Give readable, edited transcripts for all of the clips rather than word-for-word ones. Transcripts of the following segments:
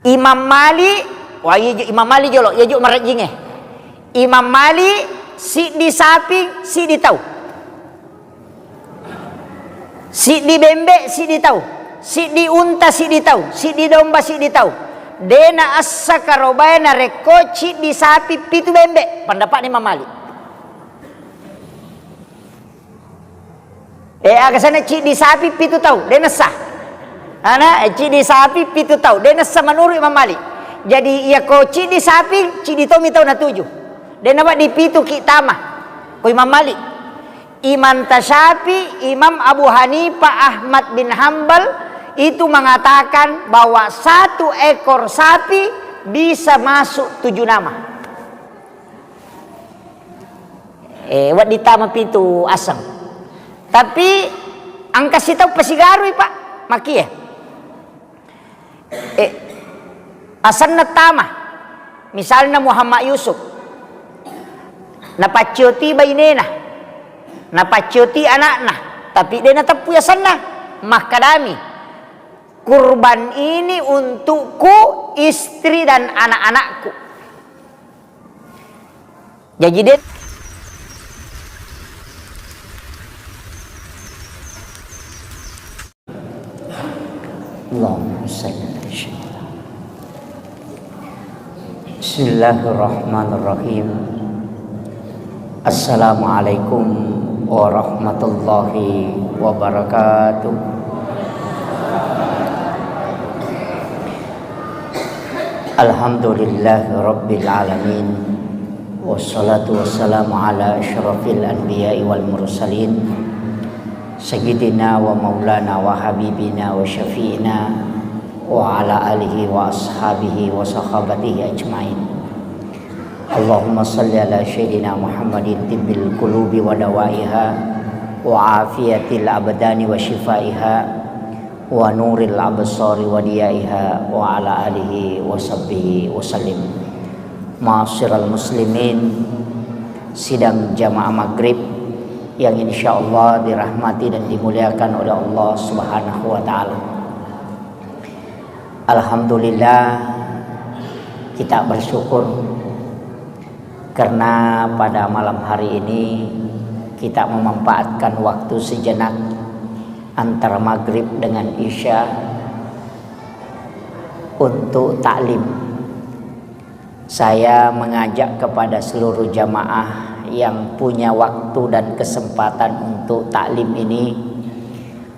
Imam Malik, wah Imam Malik jolo, ya juk marajinge. Imam Malik si di sapi, si di tahu. Si di bembe, si di tahu. Si di unta, si di tahu. Si di domba, si di tahu. Dena assa karobaya reko ci di sapi pitu bembe. Pendapat Imam Malik. Agak sana ci di sapi pitu tahu. Dena sah. Ci di sapi pitu tahu. Dena sah menurut Imam Malik. Jadi ya ko ci di sapi, ci di tomi tahu na 7. Dena pak di pitu kitama. Ko Imam Malik. Imam Tasyafi, Imam Abu Hanifah, Ahmad bin Hambal itu mengatakan bahwa 1 ekor sapi bisa masuk 7 nama. Wat ditama pitu asam. Tapi angka sitau pasigarui pak maki ya. Asan natama. Misalnya Muhammad Yusuf. Napacioti bainena. Napacioti anakna. Tapi dia natapu ya sana. Makadami. Kurban ini untukku, istri dan anak-anakku. Jadi dia Allahumma salli ala sayyidina. Bismillahirrahmanirrahim. Assalamualaikum warahmatullahi wabarakatuh. Alhamdulillahi rabbil alamin. Wassalatu wassalamu ala asyrafil anbiya'i wal mursalin. Sayyidina wa maulana wa habibina wa syafi'ina wa ala alihi wa ashabihi wa sahabatihi ajmain. Allahumma salli ala sayyidina Muhammadin tibbil qulubi wa dawaiha wa afiyatil abdani wa shifaiha wa nuril absari wa diyaiha wa ala alihi wa sahbihi wa sallim. Ma'asyiral muslimin, sidang jamaah maghrib yang insya Allah dirahmati dan dimuliakan oleh Allah Subhanahu wa ta'ala. Alhamdulillah, kita bersyukur karena pada malam hari ini kita memanfaatkan waktu sejenak antara maghrib dengan isya untuk taklim. Saya mengajak kepada seluruh jamaah yang punya waktu dan kesempatan untuk taklim ini,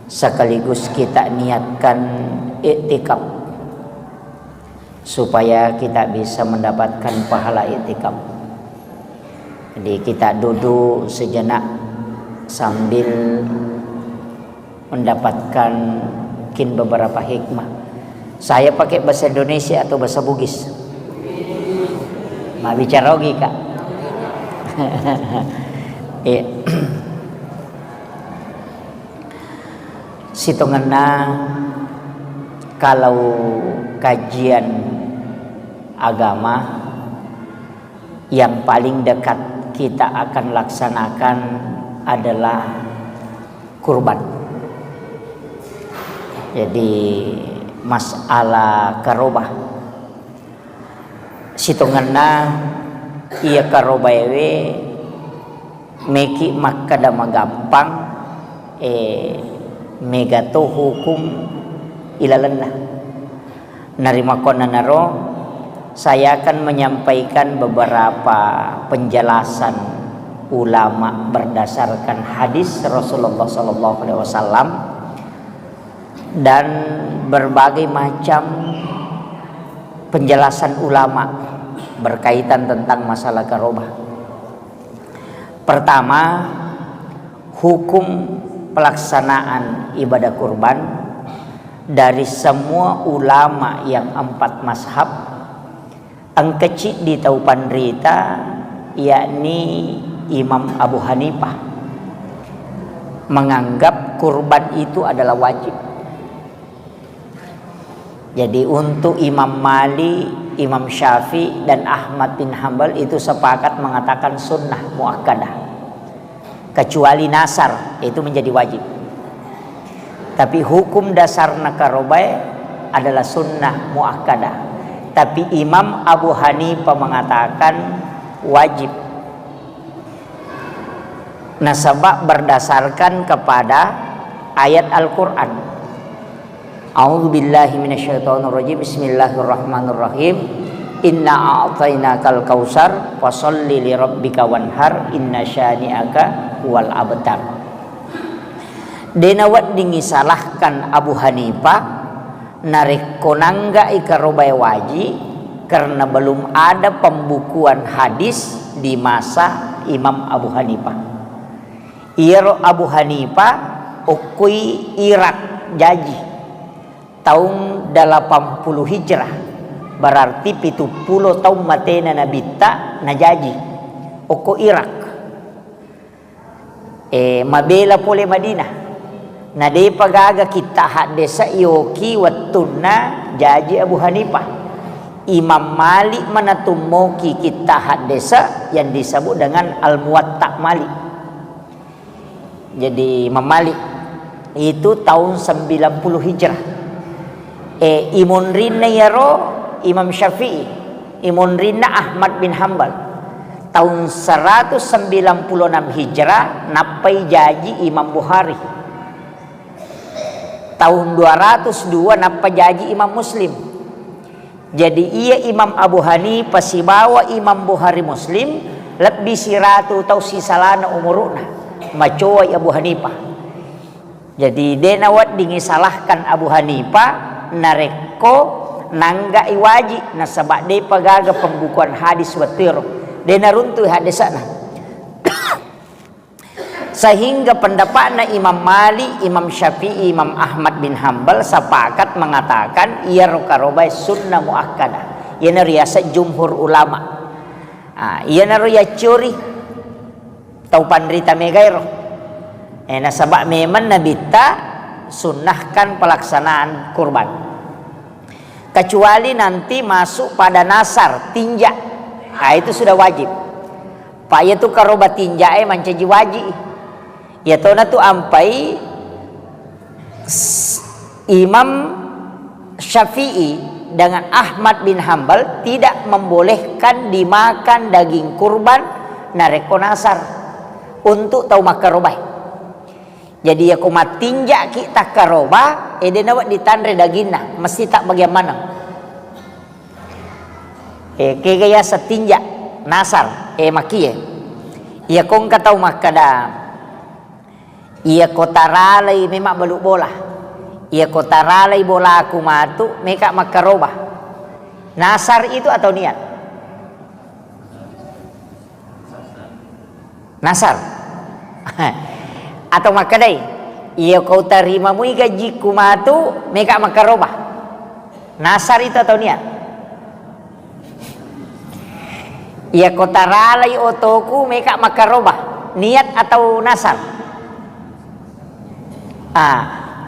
sekaligus kita niatkan iktikaf supaya kita bisa mendapatkan pahala iktikaf. Jadi kita duduk sejenak sambil mendapatkan mungkin beberapa hikmah. Saya pakai bahasa Indonesia atau bahasa Bugis? Ma bicara lagi kak. Situnganna kalau kajian agama yang paling dekat kita akan laksanakan adalah kurban. Jadi masalah karobah situnganna iya karobah ewe meki makada magampang megato hukum ilalanna narima kona naro. Saya akan menyampaikan beberapa penjelasan ulama berdasarkan hadis Rasulullah SAW dan berbagai macam penjelasan ulama berkaitan tentang masalah karobah. Pertama, hukum pelaksanaan ibadah kurban dari semua ulama yang 4 mazhab ang kecil di taupan rita, yakni Imam Abu Hanifah menganggap kurban itu adalah wajib. Jadi untuk Imam Malik, Imam Syafi'i dan Ahmad bin Hambal itu sepakat mengatakan sunnah muakkadah. Kecuali nasar itu menjadi wajib. Tapi hukum dasar nakarobai adalah sunnah muakkadah. Tapi Imam Abu Hanifah mengatakan wajib. Nasabah berdasarkan kepada ayat Al-Quran. A'udzubillahi minasyaitonirrajim. Bismillahirrahmanirrahim. Inna a'tainakal kausar fasholli lirabbika wanhar inna syani'aka huwal abtar. Denawat dingisalahkan Abu Hanifah narik konangga ikarobai waji karena belum ada pembukuan hadis di masa Imam Abu Hanifah. Iro Abu Hanifah ukui Irak jaji tahun 80 Hijrah, berarti 70 tahun matena nabita najaji uku Irak. Mabela pole Madinah. Nah dia pagaga kita hadesa yoki watuna jaji Abu Hanifah. Imam Malik manatumoki kita hadesa yang disebut dengan Al-Muwatta Malik. Jadi Imam Malik itu tahun 90 Hijrah. Imun rinna yaro Imam Syafi'i, imun rinna Ahmad bin Hanbal. Tahun 196 Hijrah napai jaji Imam Bukhari. Tahun 202 napa jaji Imam Muslim. Jadi ia Imam Abu Hanifah si bawa Imam Bukhari Muslim lebih siratu tau si salana umuruna macoy Abu Hanifah. Jadi denawat dingisalahkan Abu Hanifah nareko nangga iwaji nasabak de pagaga pembukuan hadis watir dena runtuh hadisana. Sehingga pendapatnya Imam Malik, Imam Syafi'i, Imam Ahmad bin Hanbal sepakat mengatakan ia rokarobai sunnah muakkadah. Ia nariasa jumhur ulama. Ia naruya curi tau pandrita megairo. Nasabak memang nabita sunnahkan pelaksanaan kurban. Kecuali nanti masuk pada nasar tinja, itu sudah wajib. Pak itu karoba tinja mancaji wajib. Ya tona tu ampai Imam Syafi'i dengan Ahmad bin Hanbal tidak membolehkan dimakan daging kurban nareko nasar untuk tau makarobah. Jadi ya kumat tinja kita karoba edenawat ditandre dagingna mesti tak bagaimana. Kegaya setinja nasar makie. Ya kong katau makada. Ia kotaralay memang beluk bola. Ia kotaralay bola aku matu meka makarobah. Nasar itu atau niat? Nasar. Atau makadai. Ia kau terima mui gaji kumatu meka makarobah. Nasar itu atau niat? Ia kotaralay otoku meka makarobah. Niat atau nasar?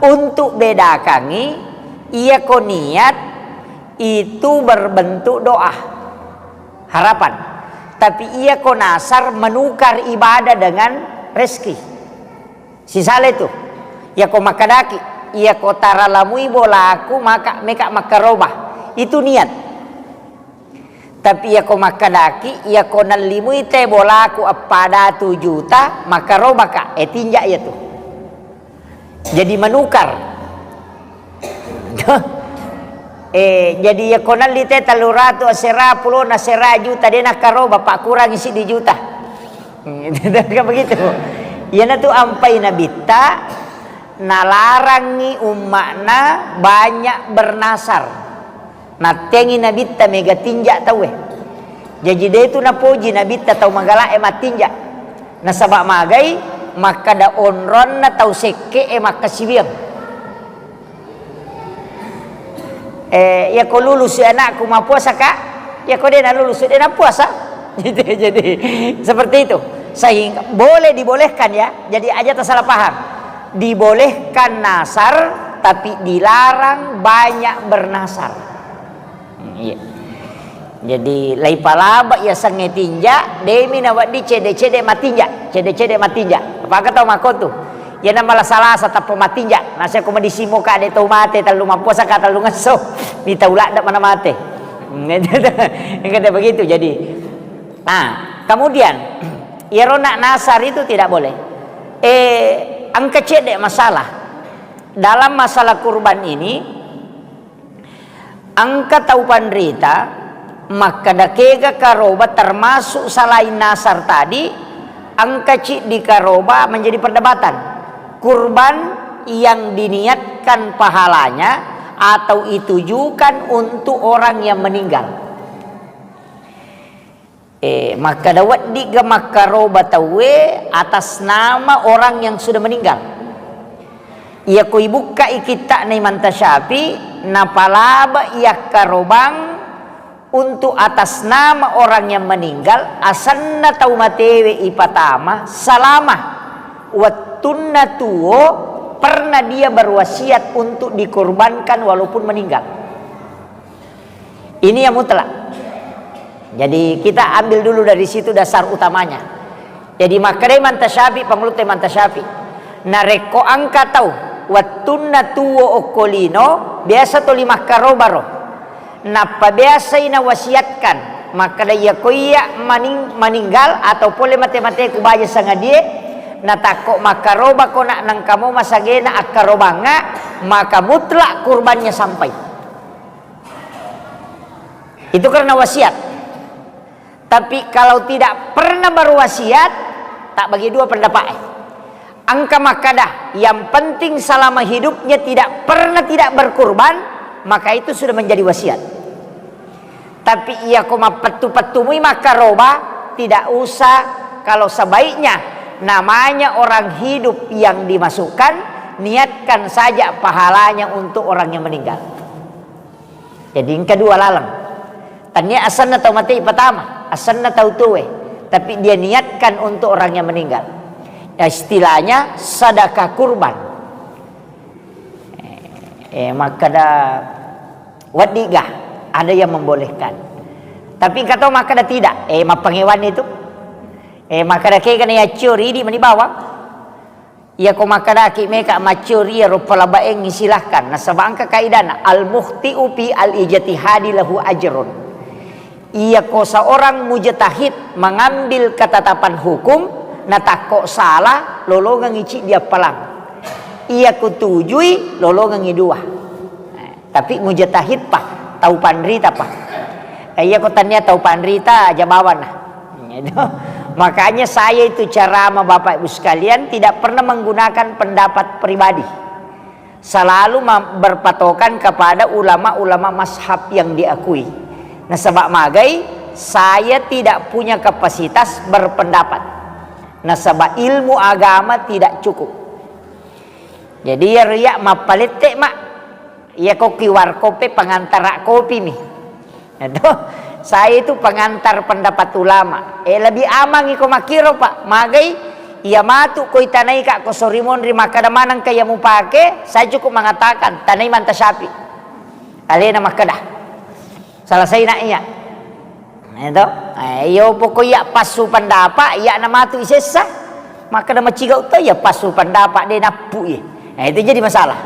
Untuk bedakangi ia ko niat itu berbentuk doa harapan, tapi ia ko nasar menukar ibadah dengan rezeki. Sisale itu ia ko makadaki, ia ko taralamui bolaku maka meka makarobah itu niat. Tapi ia ko makadaki ia ko nalimui te bolaku pada 7 juta makarobah ka tinja ya tuh. Jadi menukar. Jadi ya konal lite taluratu asera pulo nasera juta dia nak karo bapak kurang isi di juta. Kan begitu. Ya na tu ampai nabita nalarang ni umakna banyak bernasar. Natengi nabita mega tinja tahu Jadi dia tu napuji nabita tahu magala matinja. Nasabak magai maka da onron na tau seke maka sibiang. Ya ko lulus si anakku mau puasa kak, ya ko dia nak lulus dia nak puasa. Jadi seperti itu. Sehingga dibolehkan ya. Jadi aja tak salah paham. Dibolehkan nasar tapi dilarang banyak bernasar. Iya. Jadi lai palaba ya sange tinja demi nawat di cede matinja cede matinja apa kata makotu ya nama salah satu pematinja nasi aku medisimo ka de tau mate talu mampuasa ka talu ngaso di taula dak mana mate Kata begitu. Jadi, kemudian irona nasar itu tidak boleh. Angka cedek masalah dalam masalah kurban ini, angka taupan rita maka dakega karoba termasuk selain nasar tadi, angka cik di karoba menjadi perdebatan. Kurban yang diniatkan pahalanya atau ditujukan untuk orang yang meninggal. Maka dawat diga makaroba tawe atas nama orang yang sudah meninggal. Ia koi buka ikita na imantasyapi napalaba ia karobang untuk atas nama orang yang meninggal asanna tau matewe ipatama salama watunna tuo pernah dia berwasiat untuk dikorbankan walaupun meninggal. Ini yang mutlak. Jadi kita ambil dulu dari situ dasar utamanya. Jadi makre mantasyafi pengulut mantasyafi. Nareko angka tau watunna tuo okolino biasa to lima karobaro. Napa biasa ina wasiatkan maka dia koya meninggal atau pole mate-mate kubaya sanga dia natako makaroba kona nang kamu masagena akarobanga maka mutlak kurbannya sampai. Itu karena wasiat. Tapi kalau tidak pernah berwasiat, tak bagi dua pendapat. Angka makadah yang penting selama hidupnya tidak pernah tidak berkurban, maka itu sudah menjadi wasiat. Tapi ia koma petu-petumui maka roba tidak usah. Kalau sebaiknya namanya orang hidup yang dimasukkan, niatkan saja pahalanya untuk orang yang meninggal. Jadi yang kedua lalang. Tanya asalnya tahu mati pertama, asalnya tahu tuwe, tapi dia niatkan untuk orang yang meninggal. Ya, istilahnya sedekah kurban. Maka wadigah ada yang membolehkan. Tapi kata maka tidak. Mapangewan itu. Maka kaya kan ya curi di mani bawang. Ya ko maka ki meka macuri ya rupala baeng silahkan. Nasabangka kaidana al muhti'u fi al ijtihadi lahu ajrun. Ia ko seorang mujtahid mengambil ketetapan hukum natako salah lolongan ngici dia pelang. Ia kutujui lolongan ngidua. Tapi mujtahid pak tahu panrita pak. Ia ko tanya tahu panrita aja bawan. Makanya saya itu cara sama Bapak Ibu sekalian tidak pernah menggunakan pendapat pribadi. Selalu berpatokan kepada ulama-ulama mazhab yang diakui. Nah sebab magai saya tidak punya kapasitas berpendapat. Nah sebab ilmu agama tidak cukup. Jadi ya riak mapalete mak. Ya koki warkope pengantar kopi nih. Saya itu pengantar pendapat ulama. Lebih aman iko makiro pak. Magai ia matu koi tanai kak kosorimon rima kadamanang kaya mu pake. Saya cukup mengatakan tanai mantasyapi. Alena makadah. Selesai nak iya. Itu. Yo pokoknya pasu pendapat ya nama tu isesa. Maka nama cigau tu ya pasu pendapat dia napu ya. Itu jadi masalah.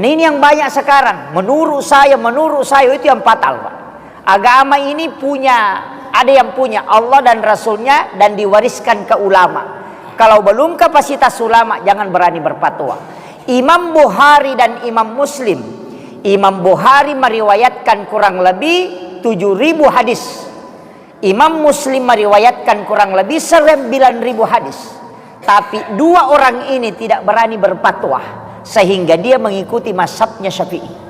Ini yang banyak sekarang. Menurut saya itu yang fatal pak. Agama ini ada yang punya Allah dan Rasulnya dan diwariskan ke ulama. Kalau belum kapasitas ulama jangan berani berfatwa. Imam Bukhari dan Imam Muslim. Imam Bukhari meriwayatkan kurang lebih 7.000 hadis. Imam Muslim meriwayatkan kurang lebih 9.000 hadis. Tapi dua orang ini tidak berani berfatwa sehingga dia mengikuti mazhabnya Syafi'i.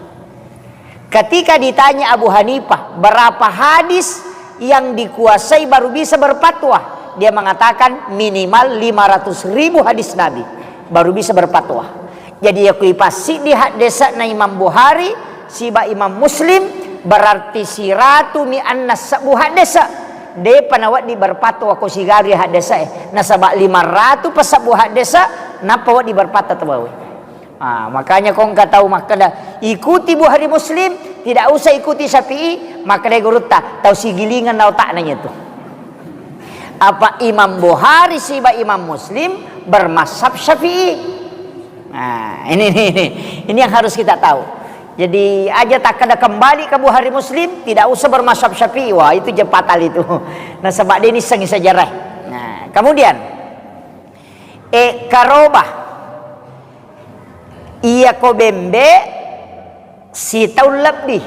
Ketika ditanya Abu Hanifah berapa hadis yang dikuasai baru bisa berfatwa, dia mengatakan minimal 500.000 hadis Nabi baru bisa berfatwa. Jadi aku pasti di hadisa na Imam Bukhari, siba Imam Muslim berarti siratu mi annas sabu hadisa. De panawat di berfatwa ko sigari hadisa nasaba 500 pasabu hadisa napa wa di berfatwa tabawi. Makanya kau enggak tahu makada ikuti Bukhari Muslim, tidak usah ikuti Syafi'i, maka dia guruta tahu sigilingan na otaknya itu. Apa Imam Bukhari siba Imam Muslim bermazhab Syafi'i. Nah, ini yang harus kita tahu. Jadi aja tak kada kembali ke Bukhari Muslim, tidak usah bermazhab Syafi'i. Wah, itu je fatal itu. Nah, sebab dia ni sengi sejarah. Nah, kemudian karobah ia ko bembe si tahun lebih.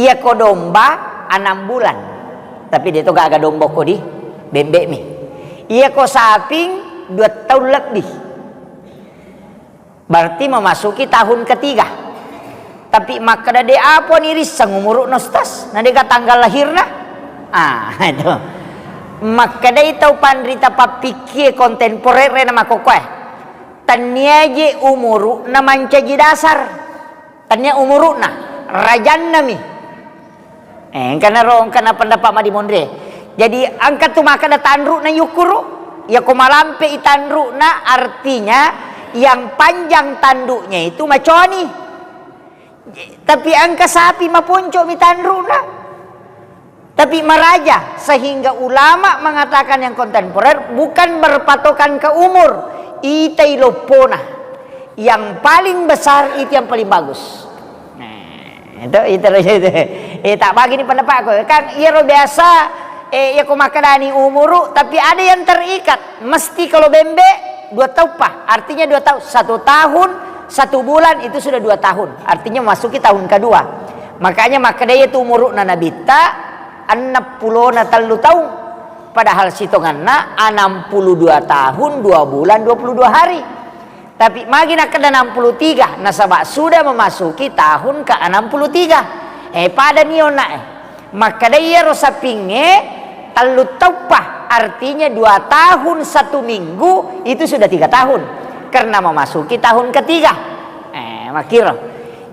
Ia ko domba 6 bulan. Tapi dia tu gak domba ko di bembe mi. Ia ko saping 2 tahun lebih. Berarti memasuki tahun ketiga. Tapi maka ada apa niris sang umur nostas, nanti tanggal lahirna, itu. Maka ada itu pandrita papikir kontemporer nama kokoe. Tanya je umur na mancaji dasar, tanya umur na rajan nami. Karena pendapat madi mondre. Jadi angkat tu maka ada tanru na yukuru, ya kumalampe itanru na artinya yang panjang tanduknya itu maconi. Tapi angka sapi mapunco mitandruna. Tapi meraja, sehingga ulama mengatakan yang kontemporer bukan berpatokan ke umur. Itai lopona. Yang paling besar itu yang paling bagus. Nah, itu. Tak bagi ni pendapat aku. Kan ia biasa ya ko makadani umuru, tapi ada yang terikat. Mesti kalau bembe 2 tahun pak. Artinya 2 tahun, 1 tahun 1 bulan itu sudah 2 tahun. Artinya masuki tahun kedua. Makanya makadaya itu umur nanabita 60 na 3 tahun. Padahal sitonganna 62 tahun 2 bulan 22 hari. Tapi magi nak kada 63 nasabak sudah memasuki tahun ke 63. Pada niona makadaya rosa pinge 3 tahun pa. Artinya 2 tahun 1 minggu itu sudah 3 tahun. Karena memasuki tahun ketiga. Makiro.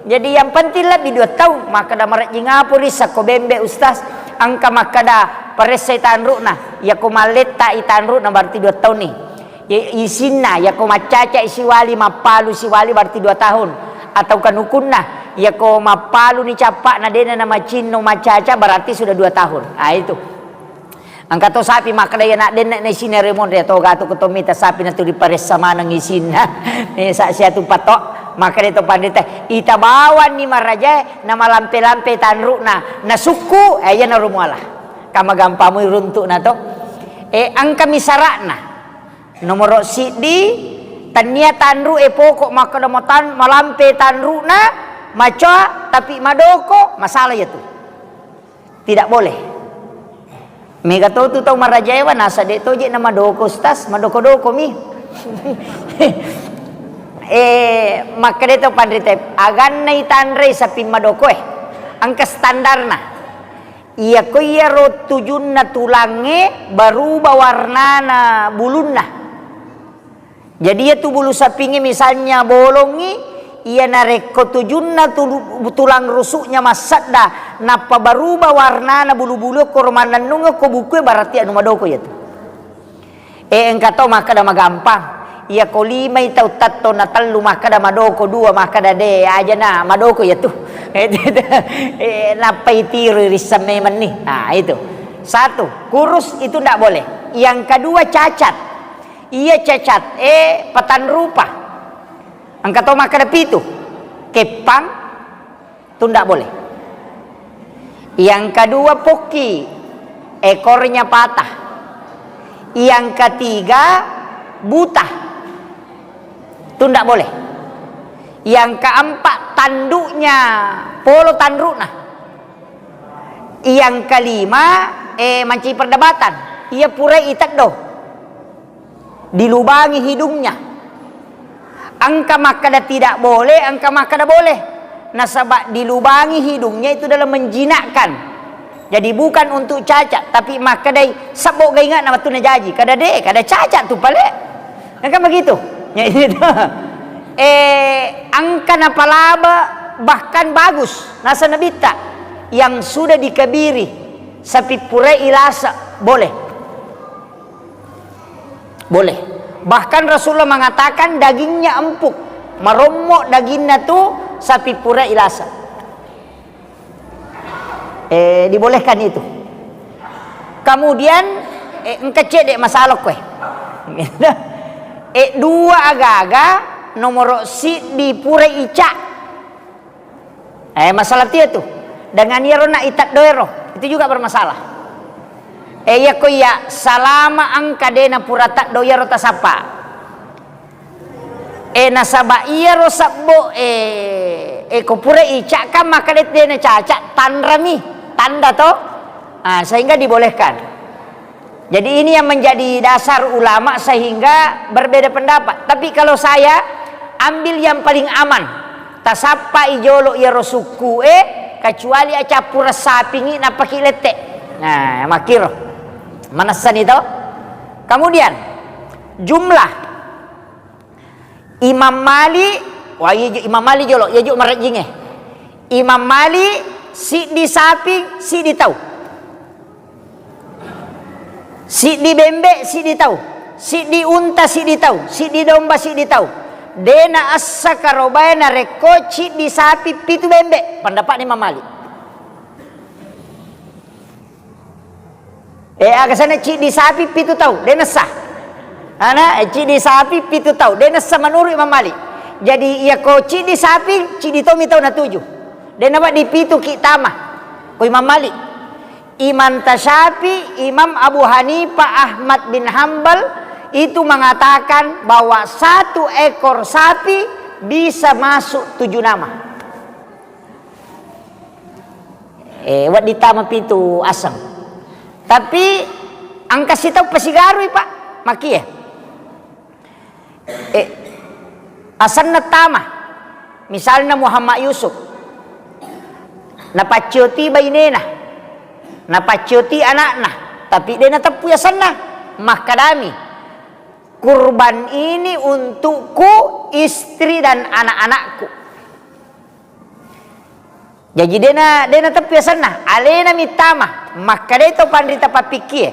Jadi yang penting lebih 2 tahun. Maka dah marat jingapuri sako bembe ustaz. Angka maka dah paresa itanru na. Ya ko maleta itanru na berarti 2 tahun ni. Ya isinna ya ko macaca isiwali mapalu siwali berarti 2 tahun. Atau kanukunna ya ko mapalu ni capak na dena na macino macaca berarti sudah 2 tahun. Itu. Angka to sapi maka daya nak den na isin remon re to gato ketomita sapi na tu di pares sama nang isin sa sia tu patok maka itu pandita ita bawan ni maraja na malampe-lampe tanru na suku aya na rumuala kama gampamu runtuk na to angka misarakna nomor sidi tania tanru pokok maka da motan malampe tanru na maca tapi madoko masalah ya tu tidak boleh. Mega tu tau marajaewa nasa de toje na madoko stas madoko-doko mi. Maka deto pandrite agan na itanre sa pin madoko angka standar na. Iya ko iya ro tujun na tulange baru warna na bulun na. Jadi ya tu bulu sapingi misalnya bolongi ia nareko tujunna tulang rusuknya masadda napa baruba warna na bulu-bulu kormanan nunga ko buku berarti anu madoko ya tu engkato maka da magampang ia ko 5 itau tatto na 3 maka da madoko 2 maka da de aja na madoko ya tu napa itiri risame man ni itu 1 kurus itu ndak boleh yang kedua cacat ia cacat patan rupa angka to maka ada pitu kepang itu tidak boleh. Yang kedua poki ekornya patah. Yang ketiga buta itu tidak boleh. Yang keempat tanduknya polo tandukna. Yang kelima manci perdebatan ia pura itak do dilubangi hidungnya. Angka makada tidak boleh, angka makada boleh. Nasabak dilubangi hidungnya itu dalam menjinakkan. Jadi bukan untuk cacat, tapi makada sabok gak ingat nama tu na jaji. Kada cacat tu pale. Angka begitu. Ya itu. Angka napalaba bahkan bagus. Nasa nabita yang sudah dikebiri sapi pura ilasa boleh. Boleh. Bahkan Rasulullah mengatakan dagingnya empuk, meromok dagingnya tuh sapi pura ilasa. Dibolehkan itu. Kemudian engkecek dek masalah kue. Dua aga-aga nomor si di pura ica. Masalah dia tuh dengan nak itat doero itu juga bermasalah. Ya ko ya salama angka dena puratat doero tasapa. Nasaba iya ro sabbo ko pura icak kan maka dena cacat tanrami tanda toh. Sehingga dibolehkan. Jadi ini yang menjadi dasar ulama sehingga berbeda pendapat. Tapi kalau saya ambil yang paling aman. Tasapa ijolo ya rosuku kecuali aca pura sapingi napaki lete. Nah, makiro. Manasan itu. Kemudian jumlah Imam Mali, Imam Mali jolo, ya juk merejinge. Imam Mali si di sapi, si di tahu. Si di bembe, si di tahu. Si di unta, si di tahu. Si di domba, si di tahu. Dena assa karobana reko si di sapi pitu bembe. Pendapat Imam Mali. Agasana si di sapi pitu tahu. Dena sah. Cidi sapi pitu tahu. Dia nasa menurut Imam Malik. Jadi ia ko cidi sapi, cidi tomi tahu na 7. Dia nama di pitu kitama. Ko Imam Malik. Imam Tasyafi, Imam Abu Hanifah, Ahmad bin Hambal itu mengatakan bahwa 1 ekor sapi bisa masuk 7 nama. Wat ditama pitu asam. Tapi angka sitaw pasigarui Pak. Maki ya. Asan na tama misalnya Muhammad Yusuf napacioti bainena napacioti anakna tapi dia natapu ya sana makadami kurban ini untukku, istri dan anak-anakku. Jadi dia natapu ya sana alena mitama maka dia itu pandrita papikir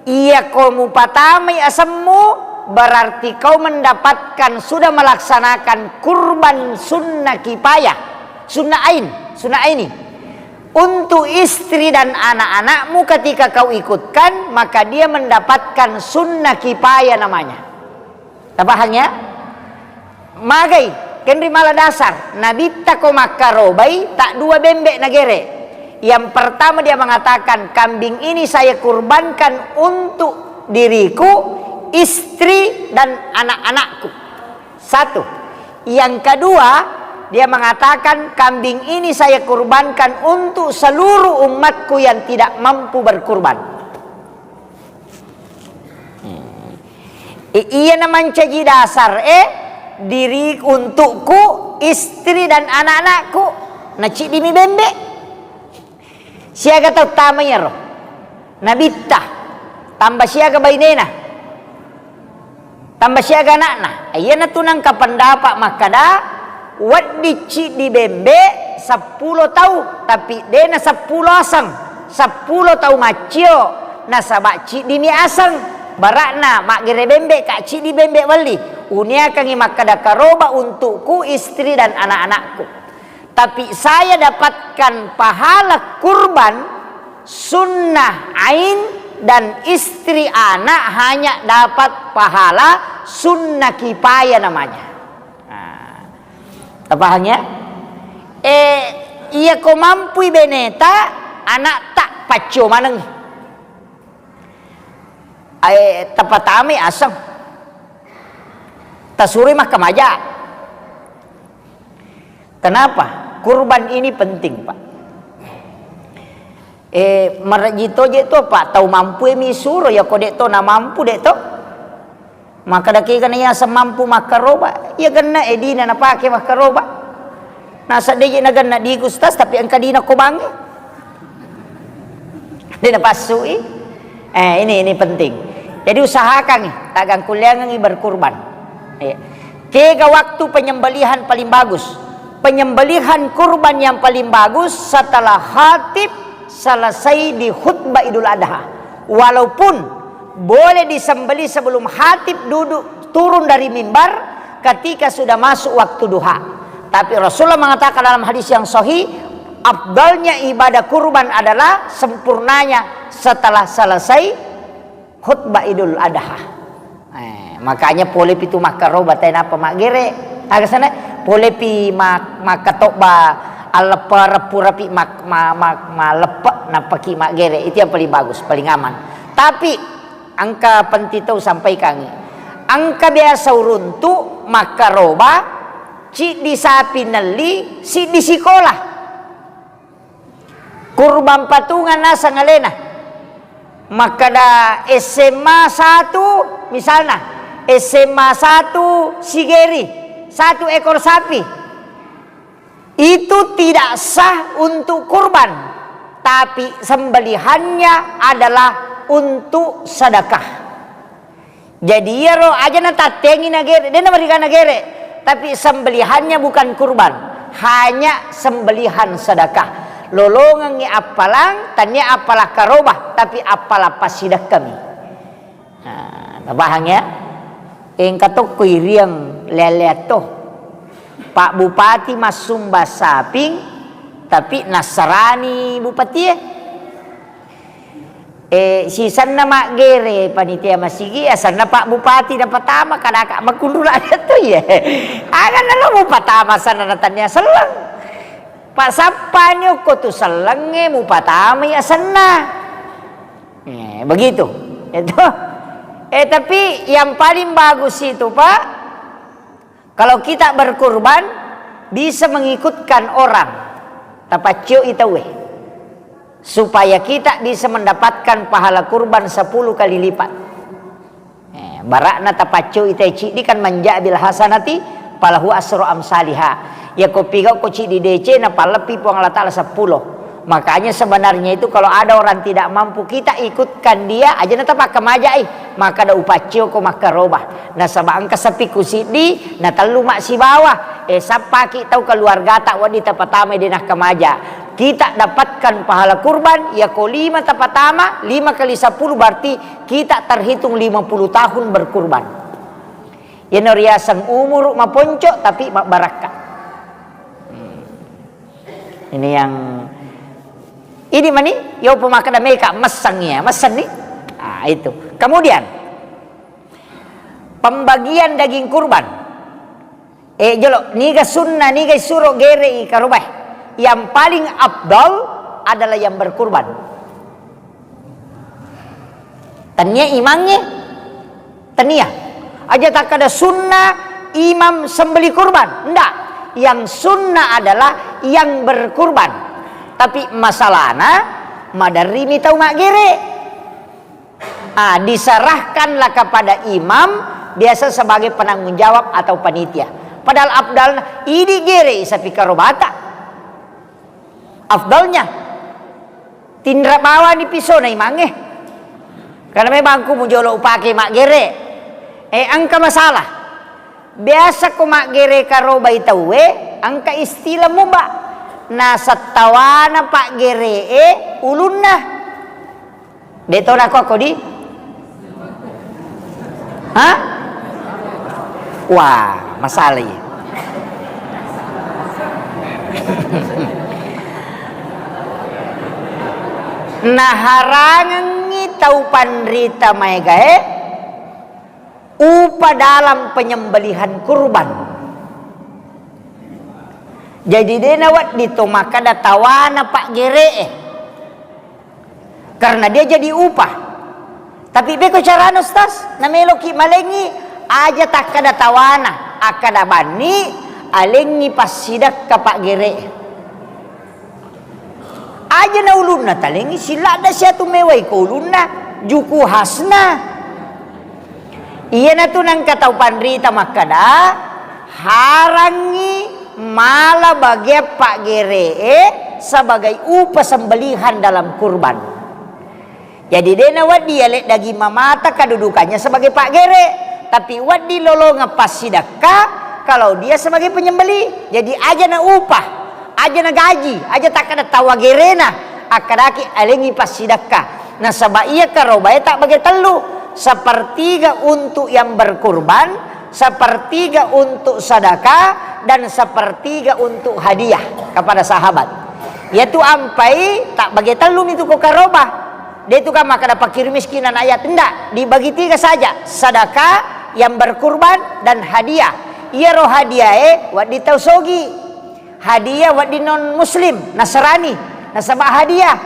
iya kamu patamai asammu berarti kau mendapatkan sudah melaksanakan kurban sunnah kifayah, sunnah aini untuk istri dan anak-anakmu. Ketika kau ikutkan maka dia mendapatkan sunnah kifayah namanya. Tapahannya magai kenri malah dasar nabi tako makarobai tak 2 bembe nagere. Yang pertama dia mengatakan kambing ini saya kurbankan untuk diriku, istri dan anak-anakku. 1. Yang kedua dia mengatakan kambing ini saya kurbankan untuk seluruh umatku yang tidak mampu berkurban. Iya namanya caji dasar diri untukku, istri dan anak-anakku. Naci dimi bembe. Siaga tahu tamanya roh. Nabita tambah siaga bainena. Tambah siaga anakna. Ayan na tunang kapendapat makada wat dici di bembe 10 tahu tapi dena 10 asang 10 tahu macio nasabak ci di mi asang barakna mak gere bembe kak ci di bembe wali unia kangi makada karoba untukku, istri dan anak-anakku. Tapi saya dapatkan pahala kurban sunnah ain dan istri anak hanya dapat pahala sunnah kifayah namanya. Tapahannya iya ko mampu beneta anak tak paco maneng tapatami asam tasuri mah kamaja. Kenapa? Kurban ini penting Pak. Marajito je to Pak tahu mampu misuro ya ko dek to na mampu dek to maka daki kana ya semampu makaroba ya ganna edina na pake makaroba nasa deje na ganna di gustas tapi angka dina ko bangi dina pasui ini penting. Jadi usahakan nih tagang kuliangan berkurban kega waktu penyembelihan paling bagus. Penyembelihan kurban yang paling bagus setelah khatib selesai di khutbah Idul Adha. Walaupun boleh disembelih sebelum khatib duduk turun dari mimbar ketika sudah masuk waktu duha. Tapi Rasulullah mengatakan dalam hadis yang sahih, afdalnya ibadah kurban adalah sempurnanya setelah selesai khutbah Idul Adha. Makanya boleh pitu makaroba tena apa mak gere. Agak sana boleh pi makatok ba Alparapu-rapi mak lepak napaki mak gere, itu yang paling bagus, paling aman. Tapi angka pentitau sampaikan, angka biasa uruntu maka roba ci di sapi neli si di sekolah kurban patungan nasa ngalena, maka da SMA 1 misalnya SMA 1 sigeri 1 ekor sapi itu tidak sah untuk kurban, tapi sembelihannya adalah untuk sedekah. Jadi ya roh aja nanti tengi nagere, dia memberikan nagere, tapi sembelihannya bukan kurban, hanya sembelihan sedekah. Lolongan apalang, tanya apalah karobah, tapi apalah pasidak kami. Nah, bahang ya. Engkatok kuiriang leleto. Pak Bupati masumba saping, tapi Nasrani Bupati ya. Sisan na mak gere panitia masigi asan na Pak Bupati na patama kadaka magkundula to ya. Agan na lo patama sana natanya selang. Pak sapanyo ko tu selang mu patama ya sana. Begitu. Itu. Tapi yang paling bagus itu Pak, kalau kita berkurban bisa mengikutkan orang. Tapacio itawe. Supaya kita bisa mendapatkan pahala kurban 10 kali lipat. Barakna tapacu itaici di kan manjabil hasanati palahu asru amsalihah. Ya kopiga koci di DC na palepi puang Allah Ta'ala 10. Makanya sebenarnya itu kalau ada orang tidak mampu kita ikutkan dia aja na tapak kemajai, maka ada upacio ko makarobah. Na sabang kasapi kusidi na telu mak si bawah. Sapaki tau keluarga tak wadi tapatame dinah kemaja. Kita dapatkan pahala kurban ya ko 5 tapatama 5 kali 10 berarti kita terhitung 50 tahun berkurban. Ya noriasan umur maponco tapi barakah. Ini yang ini mani yo pemakan mereka mesangnya mesen nih. Nah, itu. Kemudian pembagian daging kurban. Jolo niga sunnah niga suruh gere karubah. Yang paling afdal adalah yang berkurban. Tanya imamnya, tania. Aja tak ada sunnah imam sembeli kurban. Enggak. Yang sunnah adalah yang berkurban. Tapi masalahnya madarimi tahu mak gere. Diserahkanlah kepada imam biasa sebagai penanggung jawab atau panitia. Padahal afdal ini gere sapi karobata. Afdalnya tindra bawa di pisau na imange karena memang ku mujolo upake mak gere angka masalah biasa ku mak gere karoba itawe angka istilah mumba na satawana pak gere ulunna deto na ko di wah masalah ya. Nah harangan tau pandrita maegae upa dalam penyembelihan kurban. Jadi dia nawat ditomaka datawana pak gere karena dia jadi upah. Tapi beko cara ustaz nameloki malengi aja tak kada tawana akada bani alengi pasidak ka pak gere. Aja na ulun na talengi sila ada siya tumeway ko ulun na juku hasna iya na to nang kataw pandrita makada harangi mala bagay pak gere sebagai upah sembelihan dalam kurban. Jadi dia na wadi alek dagi mamata kedudukannya sebagai pak gere, tapi wadi lolonga pasidaka kalau dia sebagai penyembeli. Jadi aja na upah aja na gaji, aja tak ada tawa gerena, akadaki alengi pasidaka. Nah sabaiya karobaya tak bagi telu, sepertiga untuk yang berkurban, sepertiga untuk sedekah, dan sepertiga untuk hadiah kepada sahabat. Yaitu ampai tak bagi telu itu kok karobah. Dia itu kan maka dapat fakir miskinan ayat enggak, dibagi 3 saja, sedekah, yang berkurban dan hadiah. Iya roh hadiah wadi tausogi. hadiah wa non muslim Nasrani nasabah hadiah.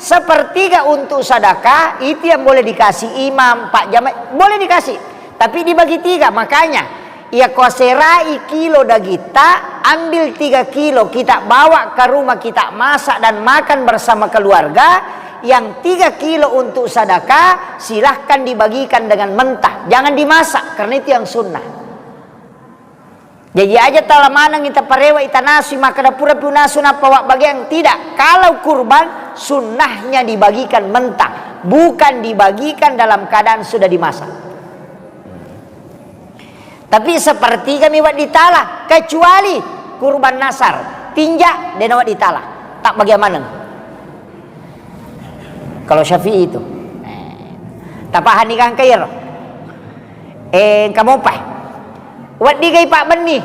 Sepertiga untuk sedekah itu yang boleh dikasih imam, pak jamaah boleh dikasih, tapi dibagi 3. Makanya ya koserai kilo dagita, ambil 3 kilo kita bawa ke rumah, kita masak dan makan bersama keluarga. Yang 3 kilo untuk sedekah silahkan dibagikan dengan mentah, jangan dimasak, karena itu yang sunnah. Jadi aja tala manang kita parewa ita nasi maka dapura puna sunah pawak bagian tidak. Kalau kurban sunnahnya dibagikan mentah, bukan dibagikan dalam keadaan sudah dimasak. Tapi seperti kami buat ditala, kecuali kurban nasar, tinjak dan buat ditala, tak bagaimana. Kalau Syafi'i itu, tapahan ikan kair, kamu apa? Wat digai pak benih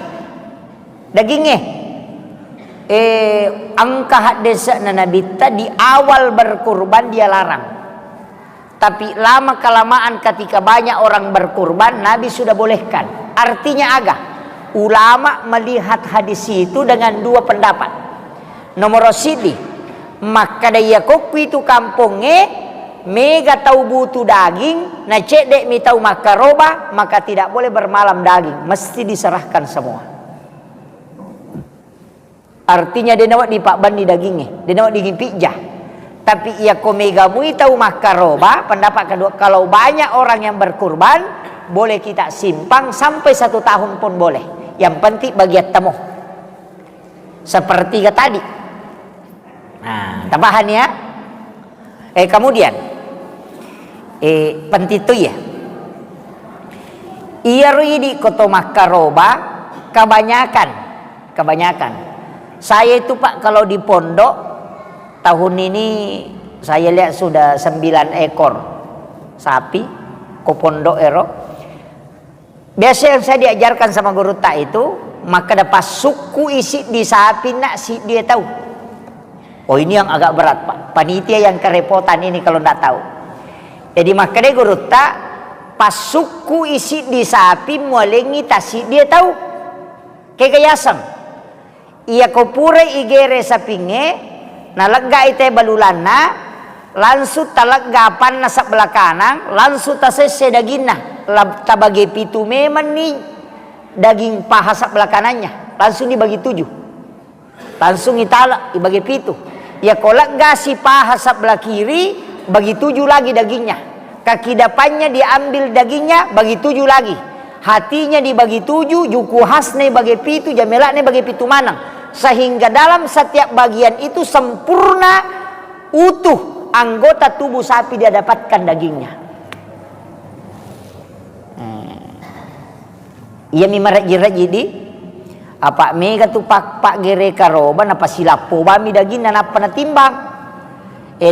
dagingnya angka hak desa Nabi di awal berkurban dia larang, tapi lama kelamaan ketika banyak orang berkurban Nabi sudah bolehkan. Artinya agak ulama melihat hadis itu dengan 2 pendapat. Nomor sidi maka daya kopi itu kampungnya mega tahu butuh daging, nah cedek mi tahu makaroba, maka tidak boleh bermalam daging, mesti diserahkan semua. Artinya dia nawak di pak bandi dagingnya, dia nawak daging pijah. Tapi ia komega mui tahu makaroba, pendapat kedua, kalau banyak orang yang berkurban, boleh kita simpang sampai 1 tahun pun boleh. Yang penting bagian temu. Seperti tadi. Nah, tambahan ya. Kemudian pentitu ya iya di koto makaroba kebanyakan saya itu pak kalau di pondok tahun ini saya lihat sudah 9 ekor sapi ke pondok ero. Biasa yang saya diajarkan sama guru tak itu maka dapat suku isi di sapi nak si dia tahu. Oh ini yang agak berat pak, panitia yang kerepotan ini kalau tidak tahu. Jadi makanya guru tak pas suku isi di sapi mualengi tasi dia tahu kekayasam. Ia kopure igere sapinge nalegga ite balulana lansu talagapan na sa belakang lansu tasese dagina tabagi 7 memang nih daging paha sa belakangannya langsung dibagi 7 langsung itala dibagi 7 ya kolak gasi paha sa belah kiri bagi 7 lagi dagingnya, kaki depannya diambil dagingnya bagi 7 lagi, hatinya dibagi 7, juku hasne bagi 7, jamelakne bagi 7 manang, sehingga dalam setiap bagian itu sempurna utuh anggota tubuh sapi dia dapatkan dagingnya. Ia mimaraj-raj di apa mega tu pak gere karoba napa silapo bami daging na napa natimbang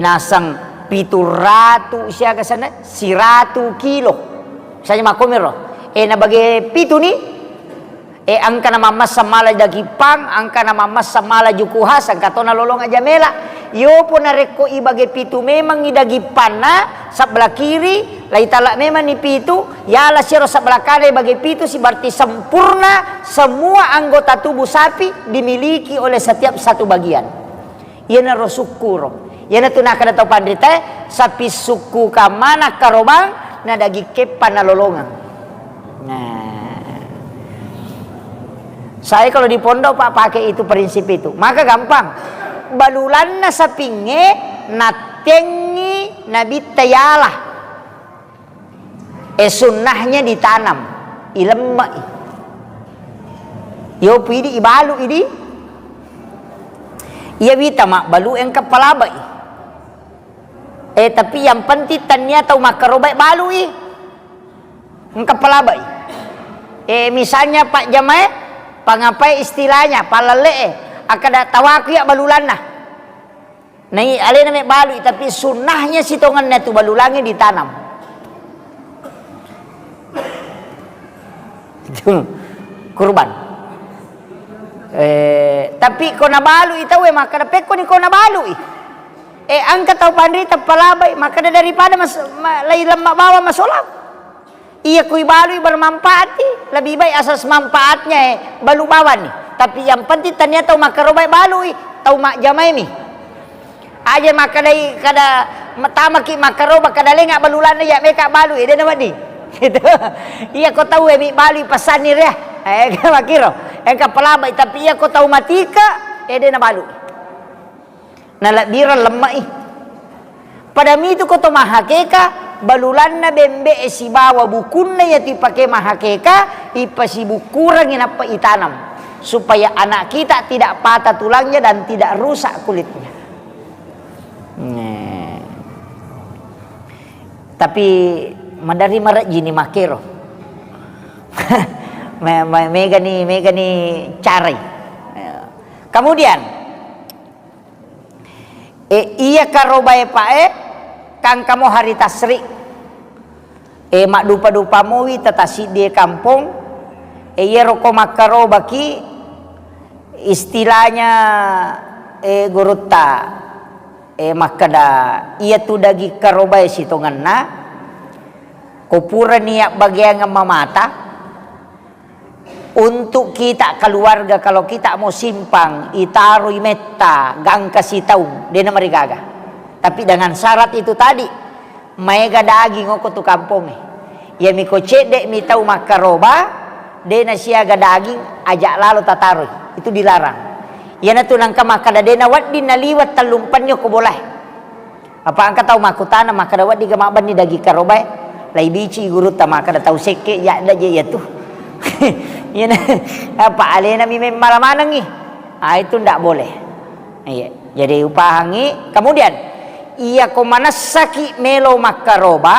nasang 700 siya kasana 100 kilo saya makomero na bagi 7 ni angka na mamas samala dagipang angka na mamas samala jukuhas angka to na lolong aja mela yo po na reko ibagi 7 memang idagipan na sa belah kiri lai talak memang ni 7 yala siro sa belah kanan bagi 7 si berarti sempurna semua anggota tubuh sapi dimiliki oleh setiap satu bagian. Ia na rosukuro ia na tunaka na tau pandrita sapi suku kamana karobang na dagi kepan na lolongan. Nah saya kalau di pondok pak pakai itu prinsip itu maka gampang balulan na sapinge natengi nabi tayalah sunnahnya ditanam ilemma yo pidi ibalu idi iya bita mak balu yang kepala tapi yang penting tanya tahu makarobai balu yang kepala misalnya pak jamaah pangapai istilahnya palale akada tawaku ya balulan nah nai ale na balu tapi sunnahnya sitongan na tu balulangi ditanam itu kurban tapi kona balu itaw maka da peko ni kona balu angkat tau pandrita palabay maka da daripada lay lemak bawa masolak iya kui balu bermanfaat lebih baik asas manfaatnya balu bawan nih Tapi yang penting tanya tahu makarobai balui, tahu mak jamai mi. Aja makadai kada tama ki makaroba kada lengak balulan ya meka balu ide nama di. Gitu. Iya kau tahu mi balu pasanir ya. Makiro. Engka pelabai tapi iya kau tahu matika ide na balu. Nalak bira lemai. Pada mi itu kau tahu mahakeka balulan na bembe si bawa bukunna ya tipake mahakeka ipasi bukurang apa itanam supaya anak kita tidak patah tulangnya dan tidak rusak kulitnya. Tapi madari marat jini makero. mega ni cari. Kemudian iya karobae pae kang kamu hari tasri mak dupa mowi tatasi di kampung iya roko makaro baki istilahnya gurutta makada iya tu dagi karobai sitongan na kupura niyak bagian mamata untuk kita keluarga kalau kita mau simpang itarui meta gang kasih tahu dia nama gaga. Tapi dengan syarat itu tadi, mega daging ngoko tu kampung ya miko cedek mi tahu makaroba, dena siaga daging ajak lalu tatarui itu dilarang. Ya natu nangka makada dena waddi naliwat talumpannya ko boleh. Apa angka tahu makutana makada waddi gamaban ni daging karoba, lai bici guru ta makada tahu seke ya ada je ya tu. Ya apa alena mi malamanang ni, itu ndak boleh. Iya, jadi upahangi kemudian. Ia komanasaki melo makaroba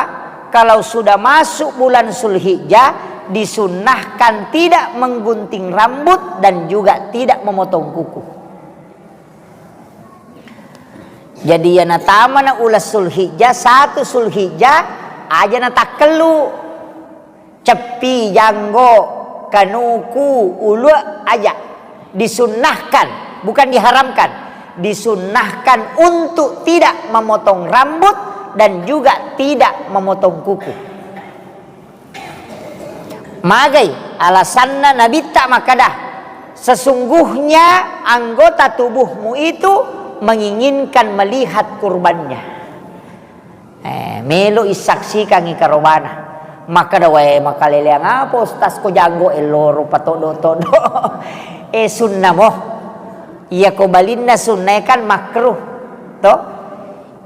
kalau sudah masuk bulan Zulhijjah disunnahkan tidak menggunting rambut dan juga tidak memotong kuku. Jadi yana tamana ulas Zulhijjah 1 Zulhijjah aja na takelu cepi janggo kanuku ulu aja disunnahkan bukan diharamkan. Disunnahkan untuk tidak memotong rambut dan juga tidak memotong kuku. Magai alasanna Nabi tak makadah. Sesungguhnya anggota tubuhmu itu menginginkan melihat kurbannya. Melo isaksikan ikarobana. Maka dawai makalele ang apa tas ko janggo eloro patodo-todo. Sunnah mo. Iya ko balinna sunnah kan makruh toh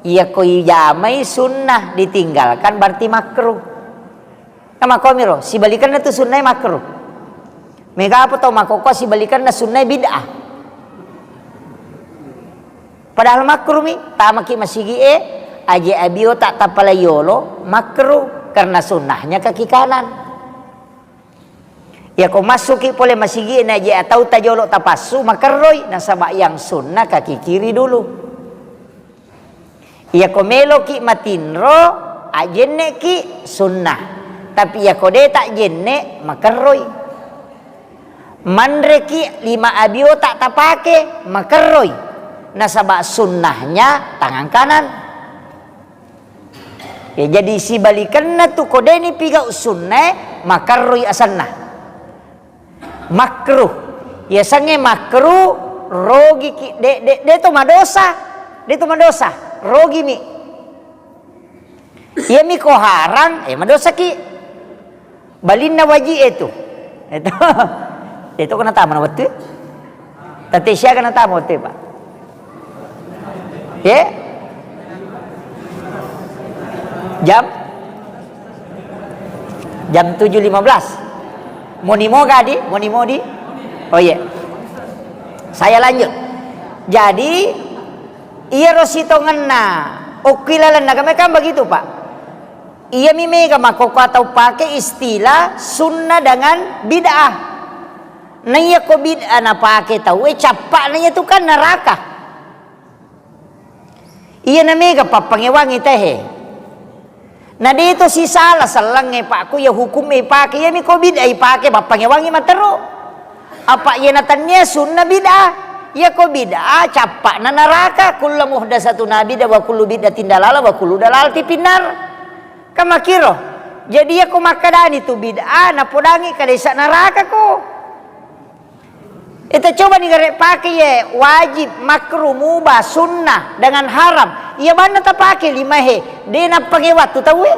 iya ko ijamai sunnah ditinggalkan berarti makruh sama komiro si balikan na tu sunnah makruh mega apa tau makoko si balikan na sunnah bid'ah padahal makruh mi tamaki masigi aje abio tak tapalayolo makruh karena sunnahnya kaki kanan. Ya kau masuki boleh masigi na je atau tajolok tapasu makaroi nasaba yang sunnah kaki kiri dulu. Ya kau meloki matinro ajenne ki sunnah. Tapi ya kau de tak jenne makaroi. Mandreki 5 abio tak tapake makaroi. Nasaba sunnahnya tangan kanan. Ya jadi si balikan na tu kode ni piga sunnah makaroi asanna. Makruh ya sange makruh rogi ki de to madosa rogi mi ya mi ko harang madosa ki balin na waji itu kana tama na watu tati siya kana tama watu pa ya jam 7.15 Monimo gadi, monimo di. Oh iya. Saya lanjut. Jadi iya rosito ngena. Okilalan na kami kan begitu Pak. Iya mimega makoko atau pakai istilah sunnah dengan bid'ah. Nah iya ko bid'ah na pakai tahu capak na itu kan neraka. Iya namega papangewangi teh. Nah di itu si salah selang pak aku ya hukum pakai ya mi covid pakai bapaknya wangi matero apa ya natannya sunnah bidah ya ko bidah capak na neraka kullu muhdatsatun bidah wa kullu bidatin dalalah wa kullu dalalati pinnar kamakiro jadi ya ko makadani tu bidah na podangi ka desa neraka ko Itu coba nih garek pakai ya wajib, makruh, mubah, sunnah dengan haram. Iya mana tak pakai 5 he. Dia nak pakai waktu tahu ya?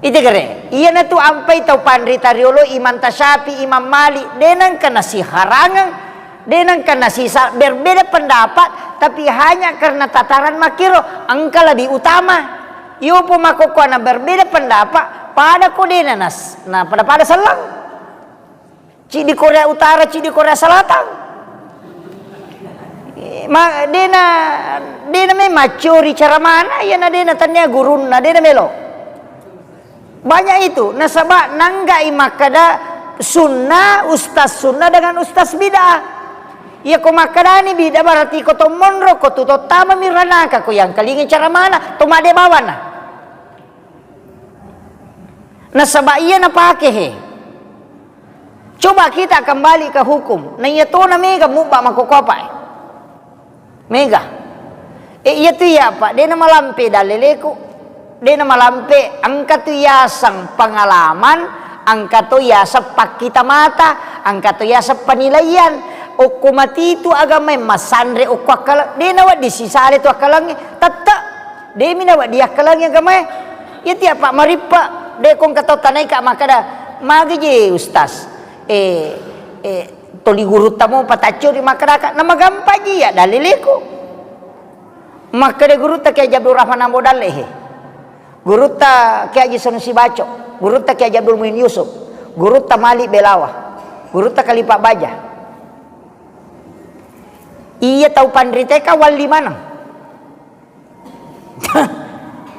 Itu garek. Iya na tu ampai tahu pandri tariolo Imam Tasyafi, Imam Malik. Dia nang kena si harangan, dia nang kena si berbeda pendapat, tapi hanya karena tataran makiro angka lebih utama. Iyo pun makoko na berbeda pendapat pada kode nas. Nah pada selang. Cik di Korea Utara, cik di Korea Selatan. Dena memang curi cara mana ya na dena tanya gurun na dena melo. Banyak itu. Nasabak nanggai makada sunnah ustaz sunnah dengan ustaz bidah. Ya ko makada ni bidah berarti ko to monro ko to tama mirana ka ko yang kalingin cara mana to made bawana. Nasabak iya na pake he. Coba kita kembali ke hukum. Nah iya to na mega mubah makokopai. Mega. Iya tu ya Pak. Dia na malampe daleleku. Dia na malampe angka tu yasang pengalaman, angka tu yasa pakita mata, angka tu yasa penilaian. O kumati itu agama masandre o kwakala. Dia na wa disisale tu akalangi. Tata. Dia mina wa dia akalangi agama. Iya tu ya Pak maripa. Dia kong katau tanai ka makada. Magi je ustaz. Toli guru tamu patacuri masyarakat nama gampaji ya daliliku maka de guru ta kaya Abdul Rahman Ambo Daleh guru ta kaya Haji Sanusi Baco guru ta kaya Abdul Muin Yusuf guru ta Malik Belawa guru ta Kalipak Baja iya tahu pandri teka wali mana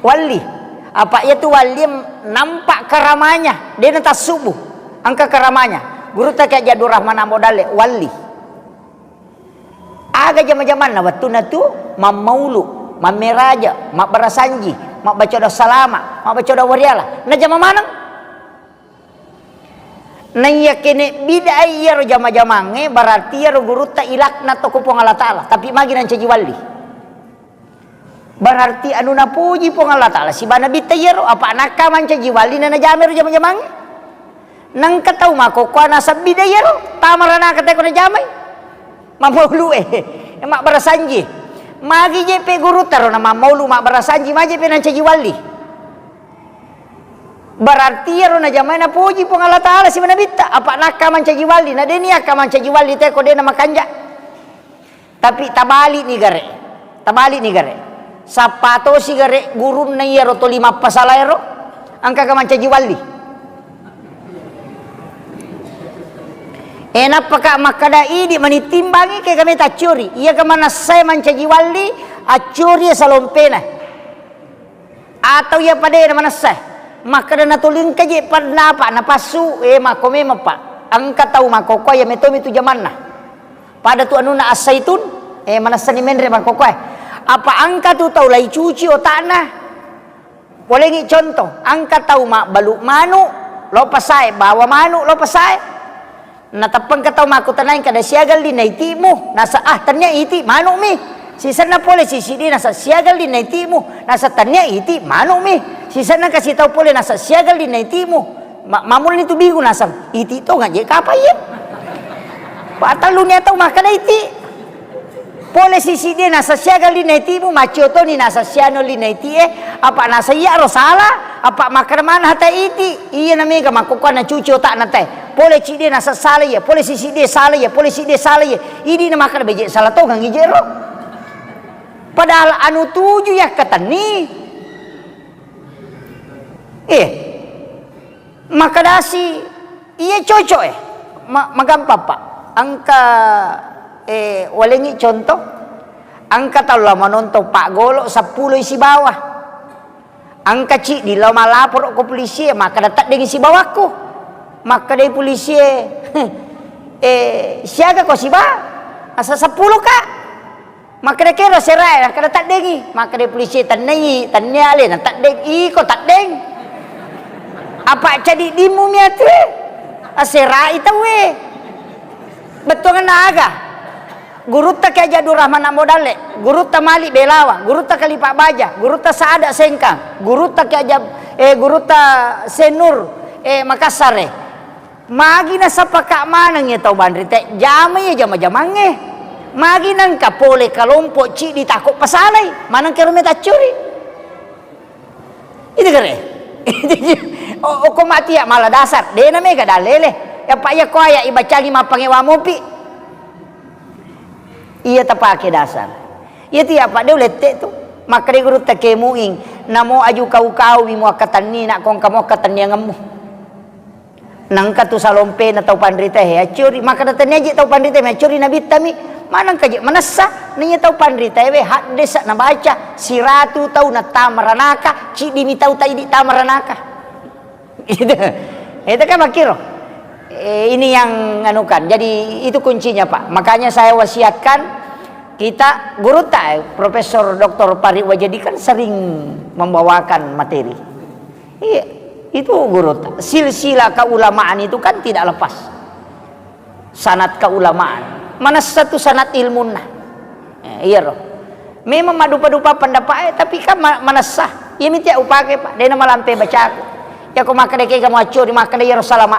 wali apa ia tu wali nampak karamanya dia nanti subuh angka karamanya guru tak kayak Abdul Rahman Ambo Daleh wali aga zaman-zaman na waktu na tu mamaulu mameraja mak barasanji mak baca dah salama mak baca dah wariala na zaman mana na yakene bidai ya ro jama-jamange berarti ya ro guru tak ilakna to kupong Allah Taala tapi magi nan caji wali berarti anu na puji pong Allah Taala si bana bitayero apa anaka man caji wali na jamir jama-jamange nang katau mako ko na sabidaya ro tamarana kate ko na jamay mamulu mak barasanji magi je pe guru taro na mamulu mak barasanji maje pe nan caji wali berarti ro na jamay na puji pong Allah Taala si manabita apa nakka man caji wali na deni akka man caji wali te ko de na makanja tapi tabali ni gare sapato si gare guru na yero to 5 pasalero angka ka man caji wali enak pakak makada idi manitimbangi ke kami tak curi iya kemana saya mancaji wali acuri salompena atau ya pada mana saya makada natulin kaje pada apa napasu makome pak angkat tahu makoko ya metom itu zaman nah pada tu anu na asaitun mana sani mendre makoko apa angkat tu tahu lai cuci otak nah boleh ngi contoh angkat tahu mak baluk manu lo pasai bawa manu lo pasai natapang kataw makutanain kada siagal din na itimu nasa tanya iti manu mi sisan na pole sisidi nasa siagal din na itimu nasa tanya iti manu mi sisan na kasi taw pole nasa siagal din na itimu mamul ni tubigo nasa iti to nga je kapayem patalo niya taw makana iti pole sisidi nasa siagal din na itimu macioto ni nasa siano din na iti apa nasa iya ro sala apa makarman hata iti iya na mega makukuha na cuci otak na tay pole cik dia nasa salah ya, pole sisi dia salah ya, pole sisi dia salah ya. Ini nama kada bejek salah tau kan gijero. Padahal anu tuju ya kata ni. Maka dasi iya cocok magampa pak. Angka walengi contoh. Angka tahu lama nonton Pak Golok 10 isi bawah. Angka cik di lama lapor ke polisi maka datang dengan si bawahku. Maka dari polisi siaga ko siba asa 10 kak maka dia kira serai kada tak dengi maka dari polisi tanai tanyale na tak deng iko tak deng apa jadi dimu miatre aserai tawe betul kan naga guru ta kaya Abdul Rahman Ambo Daleh guru ta Malik Belawa guru ta Kalipak Baja guru ta Saada Sengkang guru ta kaya guru ta Senur Makassar Magi na sa pakamanang niya tau bandrite, jamay ya jama-jamange. Magi nang kapole kalompo ci ditakok pasalay, manang kerumeta curi. Itu kere. O mati ya malah dasar, de na mega dalele. Ya pak ya ko ya ibaca lima pangewa mopi. Iya tapake dasar. Iya ti apa de ulete tu. Maka de guru takemuing, namo aju kau mi muakatan ni nak kong kamu katan yang ngemu. Nangka tu salompe na tau pandrita he curi maka datanya je tau pandrita me curi nabi tami manang kaje manassa ninya tau pandrita we hak desa na baca siratu tau na tamaranaka ci dimi tau tai di tamaranaka itu kan makiro ini yang anukan jadi itu kuncinya Pak. Makanya saya wasiatkan kita guru tak Profesor Dr. Pari Wajadi kan sering membawakan materi. Iya itu guru silsilah keulamaan itu kan tidak lepas sanad keulamaan mana satu sanad ilmun iya roh memang madu-padupa pendapat tapi kan mana sah ya minta upake Pak dena malampe baca aku ya kau maka deke kamu acuri maka dia salama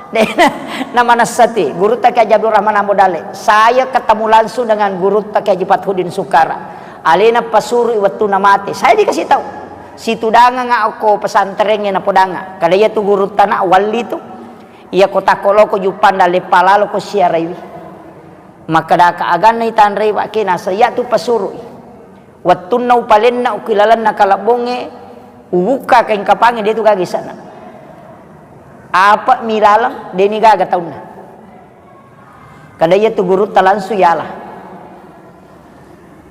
dena nama nasati guru tak Abdul Rahman Ambodale saya ketemu langsung dengan guru tak Haji Fathudin Sukara alena pasuri waktu namate saya dikasih tahu situ danga nga ako pesantrennya na podanga kada ya tu guru tanah wali tu iya kota kolo ko jupanda le palalo ko siarai maka da ka agan na itanrei wa kina saya tu pasuru watun na upalen na ukilalan na kalabonge ubuka kain kapange dia tu kagi sana apa miralang deni gaga tauna kada ya tu guru talansu yalah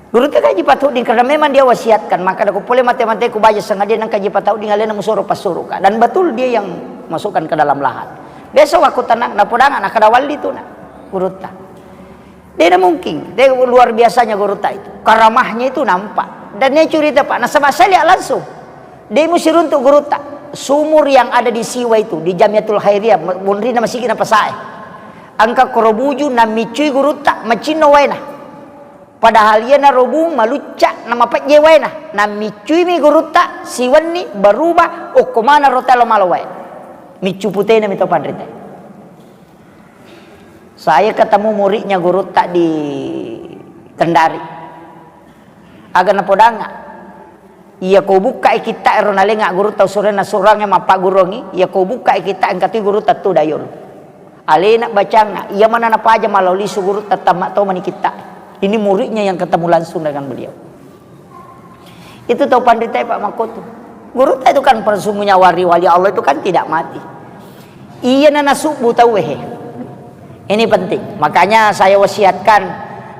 guru tak Haji Fathudin karena memang dia wasiatkan maka aku boleh mati-mati aku baca sengaja nang Haji Fathudin alena musoro pasuruka dan betul dia yang masukkan ke dalam lahan besok aku tenang na podangan nak kadawal itu na guru tak dia mungkin dia luar biasanya guru tak itu karamahnya itu nampak dan dia cerita Pak nasabah saya lihat langsung dia musir untuk guru tak sumur yang ada di Siwa itu di Jamiatul Khairiyah munrina masih kena pasae angka korobuju na micui guru tak macino waina padahal ia na robung malucak nama pak jewena na micui mi guruta siwan ni berubah o komana rotelo malawai micu putih na mito pandrita saya ketemu muridnya guruta di Kendari aga na podanga iya ko buka kita eronalenga guruta usurena surangnya mapa gurongi iya ko buka kita angkati guruta tu dayol alena bacanga iya mana na paja maloli su guruta tamak to mani kita. Ini muridnya yang ketemu langsung dengan beliau. Itu tahu pandita Pak Makoto. Guru itu kan persumunya wali Allah itu kan tidak mati. Iya nana subuh tahu wehe. Ini penting. Makanya saya wasiatkan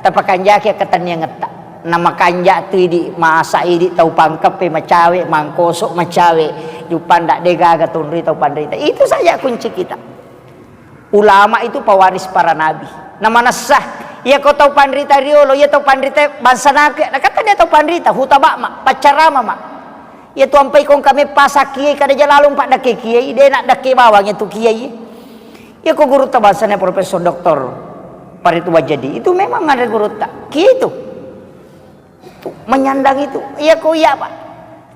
tapakan jaki ketan yang ngetak. Nama kanja tu di masa ini tahu pangkep macawe mangkosok macawe jupan dak dega gatunri tahu pandita. Itu saja kunci kita. Ulama itu pewaris para nabi. Nama nasah ya kau tahu pandrita riolo ya tahu pandrita bangsa nabi nah kata dia tahu pandrita hutabak mak pacarama mak ya tu ampai kong kami pasak kiai kada jalalung pak dake kiai dia nak dake bawangnya tu kiai ya kau guru ta bahasanya Profesor Dr. Paritu Wajadi itu memang ada guru tak kiai itu menyandang itu ya kau ya pak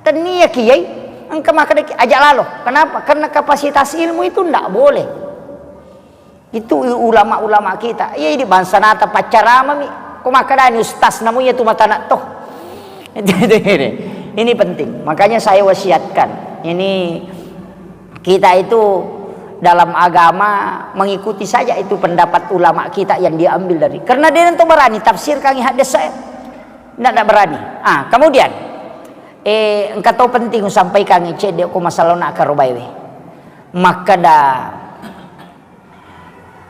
teni ya kiai engkau maka dake ajak lalu kenapa karena kapasitas ilmu itu ndak boleh. Itu ulama-ulama kita. Ya ini bangsa nata pacarama mi. Kumakadani ustaz namanya tu mata nak toh. Ini penting. Makanya saya wasiatkan. Ini kita itu dalam agama mengikuti saja itu pendapat ulama kita yang diambil dari. Karena dia nanti berani tafsir kami hadis saya. Tidak berani. Kemudian engkau tahu penting sampaikan ngecek aku masalah nak karobaywe. Maka dah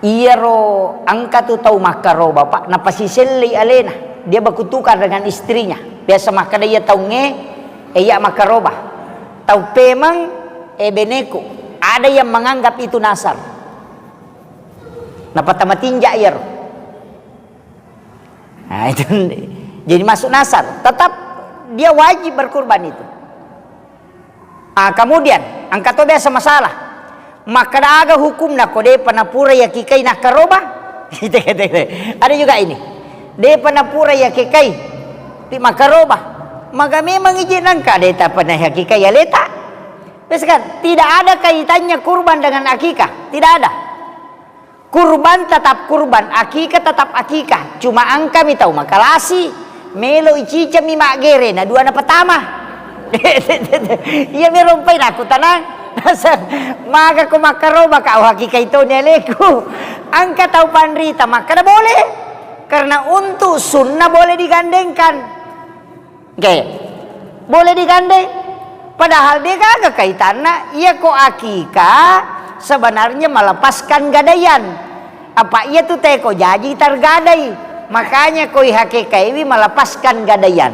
iya ro angka tu tahu makaro bapak na pasiseli alena dia berkutukar dengan istrinya biasa maka dia tahu iya makaroba tahu pemang beneko ada yang menganggap itu nasar napa tamatinja iya ro nah itu jadi masuk nasar tetap dia wajib berkurban itu kemudian angka tu biasa masalah maka ada hukum nak kode panapura ya kikai nak karoba ada juga ini de panapura ya kikai di makaroba maka memang izin nangka de ta panah ya kikai ya leta kan tidak ada kaitannya kurban dengan akikah tidak ada Kurban tetap kurban, akikah tetap akikah. Cuma angka mi tahu makalasi melo icica mi magere na dua na pertama. Iya mi rompay na aku tanang. Maka ko makaro baka hakika ito neleku. Angka tahu panrita maka na boleh. Karena untuk sunnah boleh digandengkan. Oke. Boleh digandeng. Padahal dia kagak kaitannya ia ko akikah sebenarnya melepaskan gadaian. Apa ia tuh teko jadi tergadai. Makanya koi hakikai wi melepaskan gadaian.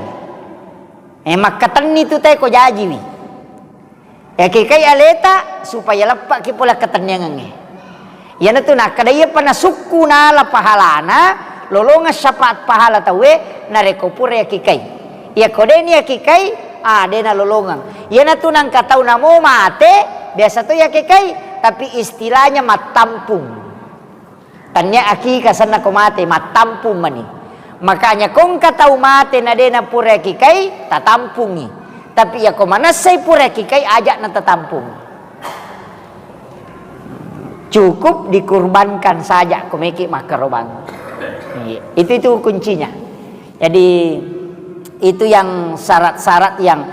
Maka keteni tuh teko jadi wi. Hakikai aleta supaya lepak ki pola ketenyangan. Ya tu nak kadaya pana suku na la pahalana lolonga syafaat pahala tawe nareko pure hakikai. Ya kode ni hakikai dena lolongan. Ya tu nang katau namo mate biasa tu hakikai. Tapi istilahnya matampung. Tanya akikah sana ko mate matampung mani. Makanya kong katau mate na dena pura kikai tatampungi. Tapi ya ko manasay pura kikai ajak na tatampung. Cukup dikurbankan saja komeki makarobang. Itu kuncinya. Jadi itu yang syarat-syarat yang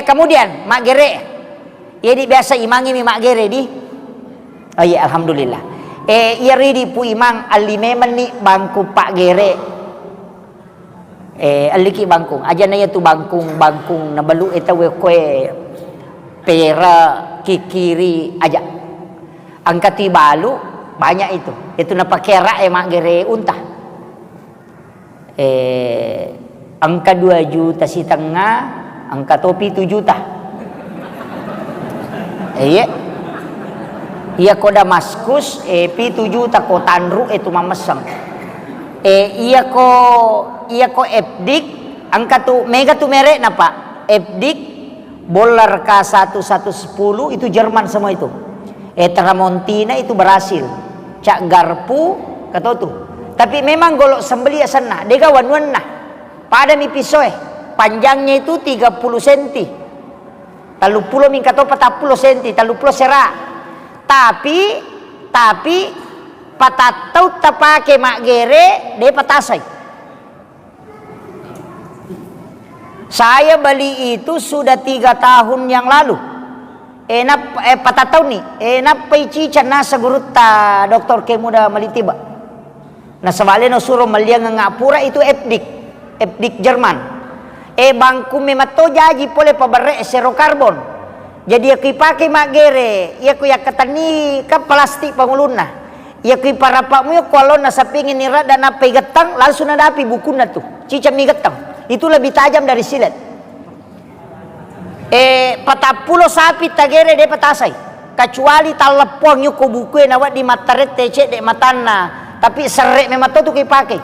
kemudian mak gere. Jadi biasa imangi mi mak gere di. Oh iya alhamdulillah. Iya ridi pu imang alimeman ni bangku pak gere. Aliki bangkung. Aja na tu bangkung na balu eta we kue pera kikiri aja. Angkati balu banyak itu. Itu na pakera mak gere unta. Angka 2,5 juta, angka topi 7 juta. Iya ko Damaskus pi 7 juta ko tanru itu mamesang. Iya ko epdik angka tu mega tu merek na pak. Epdik bolar K1110 itu Jerman semua itu. Tramontina itu Brasil. Cak Garpu kata tu. Tapi memang golok sembeli sana dega wan nah. Pada mi pisoe panjangnya itu 30 cm. 30 mingkato 40 cm, 30 serak. Tapi patatau tapake mak gere de patasay. Saya beli itu sudah 3 tahun yang lalu. Patatau nih. Napay cica nasa guruta doktor kemuda malitiba. Nasabali no suruh maliang ngapura itu epdik Jerman. Bangku memato jaji pole pabare serokarbon. Jadi aku pakai mak gere, ia ku yak ketani ka plastik panguluna. Ia ku parapakmu ya kalau nasa pingin nira dan apa getang langsung ada api bukuna tuh. Cica mi getang. Itu lebih tajam dari silet. Patapulo sapi tagere de patasay. Kecuali talepon yuko buku nawat di mataret tece de matana. Tapi serek memato tuh kipakai.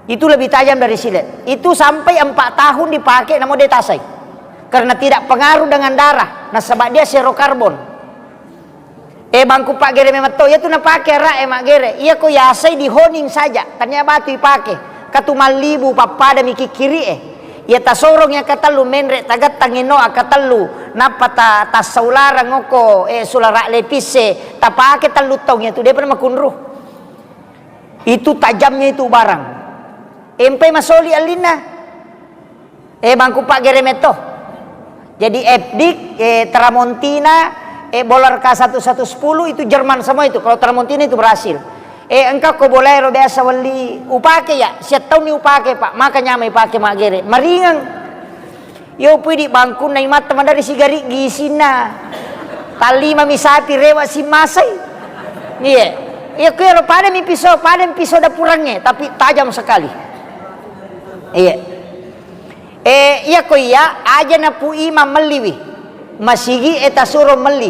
Itu lebih tajam dari silet. Itu sampai 4 tahun dipakai namo de tasay. Karena tidak pengaruh dengan darah. Nah sebab dia serokarbon. Bangku pak gere memang to ya tu na pakai ra mak gere. Iya ko yasai di honing saja. Tanya batu dipakai. Katumal libu papada miki kiri Ya tasorong ya katalu menre tagat tangino akatalu napata tasaulara ngoko sulara lepise tapake talutong ya tu dia pernah makunruh. Itu tajamnya itu barang. Empe masoli alina. Bangku pak gere meto. Jadi epdik, Tramontina, bolar K1110 itu Jerman semua itu. Kalau Tramontina itu Brasil. Engkau ko bolero biasa wali upake ya. Siap tahun ni upake pak. Makanya may pake mak gere. Maringang. Yo pwede bangku na imata dari sigari gisina. Tali mami sapi rewa si masay. Iya. Iya kaya pada mi pisau dapurangnya. Tapi tajam sekali. Iya. Iya ko iya aja na pu imam meliwi masigi eta suruh meli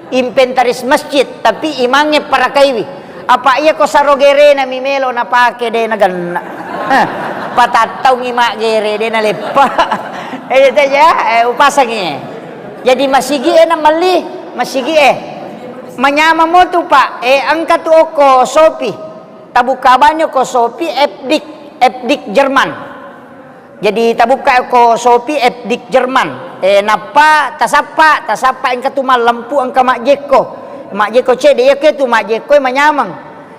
inventaris masjid tapi imangnya para kaiwi apa iya ko sarogere na mimelo na pake de na ganna patatau ngima gere de na lepa itu ya upasangnya jadi masigi na meli masigi manyama mo tu pak angka tu ko sopi tabukabanyo ko sopi epdik Jerman. Jadi tabuka ko sopi epdik Jerman. Napa tasapa engka tu lampu angka mak jeko ce dia ke tu mak jeko manyamang.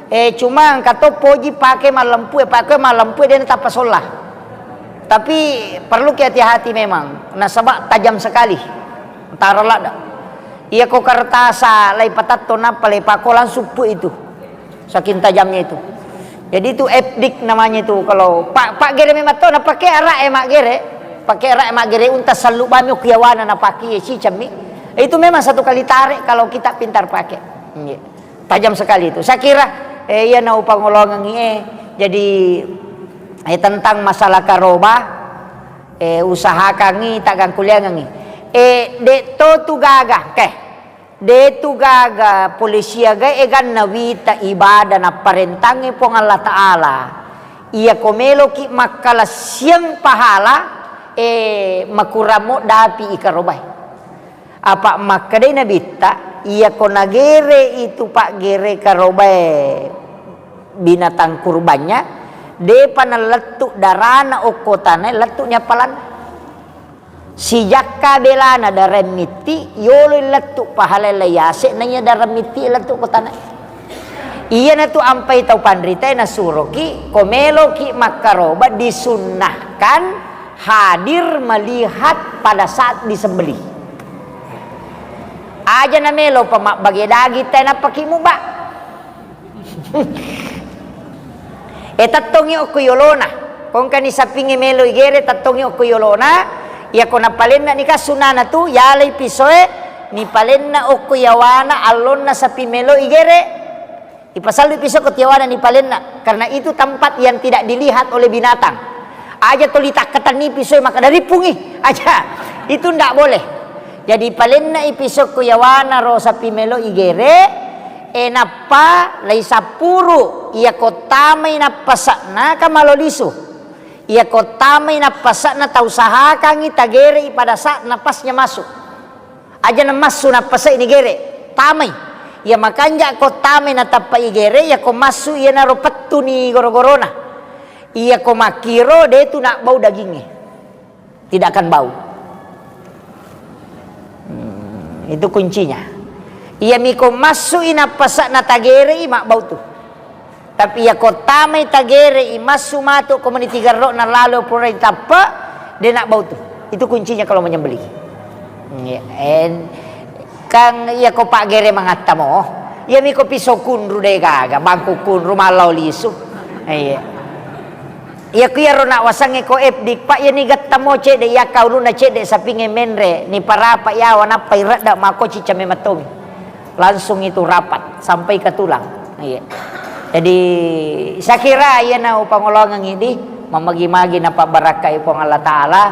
Cuma kata poji pakai malam lampu dia tak pasolah. Tapi perlu hati-hati memang. Nah sebab tajam sekali. Antara lada. Ia kok kertasa lai patat napa lai pakolan supu itu. Saking tajamnya itu. Jadi itu epdik namanya itu. Kalau pak gere memang to na pakai arak emak gere. Pakai arak emak gere untas selalu bami kiawana na pakai si cami. Itu memang satu kali tarik kalau kita pintar pakai. Tajam sekali itu. Saya kira ia na upangolongan jadi tentang masalah karoba usaha kangi takkan kuliah ngi de to tu gaga de tu gaga polisi aga egan nawita ibadah na parentangi pong Allah Ta'ala ia komelo ki makala siyang pahala makuramo dapi ikarobay apa makadai nabita ia konagere itu pak gere karobay binatang kurbannya depa na letuk darana okotane letuknya palan si jakka belana daremiti yolo letuk pahala layase nanya daremiti letuk kotane iya na tu ampai tau pandrita na suroki komelo ki makaroba disunnahkan hadir melihat pada saat disembelih aja na melo pamak bagi dagi tena pakimu ba tatongi okuyolona kung kani sapingi melo igere tatongi okuyolona ya kona palenna ni kasunana tu yalay pisoe ni palenna okuyawana alonna sapi melo igere ipasal piso kutiawana ni palenna karena itu tempat yang tidak dilihat oleh binatang aja tolitak ketani pisoe maka dari pungi aja itu ndak boleh jadi palenna ipiso kuyawana ro sapi melo igere enapa lai sapuru ia kotamay na pasakna kamaloliso ia kotamay na pasakna tausahakan itagere pada saat napasnya masuk aja na masuk napasa ini gere tamay ia makanya kotamay na tapai gere ia ko masuk ia na ropatu ni gorogorona ia ko makiro de tu nak bau dagingnya tidak akan bau itu kuncinya ia miko masuk ina pasak na tagere imak bau tu tapi ya kotamay tagere imasu mato community garro na lalo puray tapa dia nak bau tu itu kuncinya kalau menyembelih kang iya ko pak gere mangata mo iya miko piso kunru de gaga bangku kunru malaw lisu iya kuya ro na wasange ko epdik pak ya ni gatta mo cede ya kaulu na cede sa pinge menre ni para pa ya wana pairat da mako cicame matomi langsung itu rapat sampai ke tulang. Iya. Jadi saya kira ia na upangolongan ini memagi-magi na pabarakai pong Allah Ta'ala